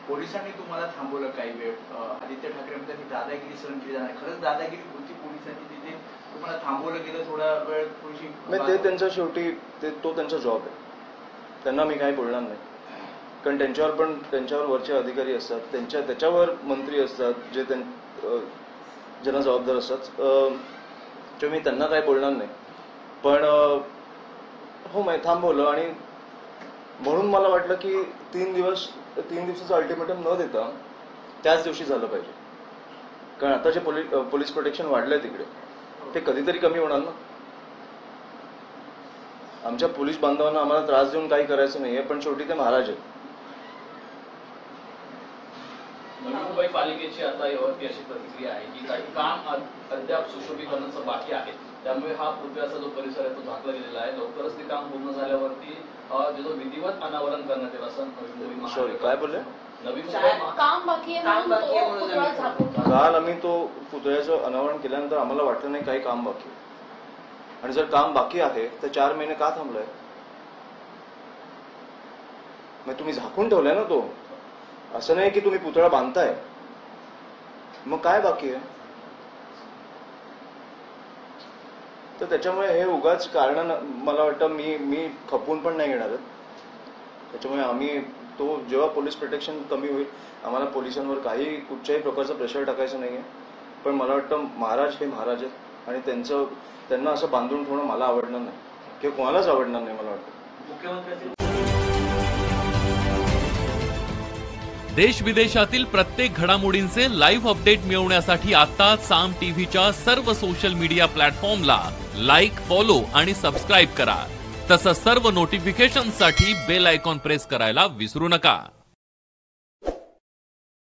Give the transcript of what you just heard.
पोलिसांनी तुम्हाला थांबवलं काही वेळ, आदित्य ठाकरे म्हणतात की दादागिरी सहन केली जाणार, खरंच दादागिरी होती पोलिसांची तिथे, तुम्हाला थांबवलं गेलं थोडा वेळ थोडीशी? ते त्यांचा शेवटी तो त्यांचा जॉब आहे, त्यांना मी काही बोलणार नाही, कारण त्यांच्यावर वरचे अधिकारी असतात, त्याच्यावर मंत्री असतात जे ज्यांना जबाबदार असतात, तेव्हा मी त्यांना काही बोलणार नाही. पण हो मी थांबवलं आणि म्हणून मला वाटलं की 3 दिवसाचं अल्टिमेटम न देता त्याच दिवशी झालं पाहिजे, कारण आता जे पोलीस प्रोटेक्शन वाढलंय तिकडे ते कधीतरी कमी होणार ना. आमच्या पोलीस बांधवांना आम्हाला त्रास देऊन काही करायचं नाहीये, पण शेवटी ते महाराज आहेत. नवी मुंबई पालिकेची आता यावरती अशी प्रतिक्रिया आहे की काही काम अद्याप सुशोभीकरणाचं बाकी आहे, त्यामुळे हा पृथ्वीचा जो परिसर आहे तो झाकला गेलेला आहे. लवकरच ते काम पूर्ण झाल्यावरती जो विधिवत अनावरण करण्यात येईल असं. सॉरी काय बोलले? नवी मुंबई काम बाकी आहे. काल आम्ही तो पुतळ्याचं अनावरण केल्यानंतर आम्हाला वाटलं नाही काही काम बाकी, आणि जर काम बाकी आहे तर 4 महिने का थांबलाय? मग तुम्ही झाकून ठेवलाय ना तो, असं नाही की तुम्ही पुतळा बांधताय, मग काय बाकी आहे? तर त्याच्यामुळे हे उगाच कारण मला वाटतं मी खपून पण नाही घेणार. त्याच्यामुळे आम्ही जेव्हा पोलीस प्रोटेक्शन कमी होईल, आम्हाला पोलिसांवर कुठच्याही प्रकारचा प्रेशर टाकायचं नाहीये. पण मला वाटतं महाराज हे महाराज आहेत आणि त्यांना असं बांधून ठेवणं मला आवडणार नाही किंवा कोणालाच आवडणार नाही. मला वाटतं देश विदेशातील प्रत्येक घडामोडींचे लाईव्ह अपडेट मिळवण्यासाठी आता साम टीव्हीच्या सर्व सोशल मीडिया प्लॅटफॉर्मला लाईक, फॉलो आणि सबस्क्राईब करा. तसंच सर्व नोटिफिकेशनसाठी बेल आयकॉन प्रेस करायला विसरू नका.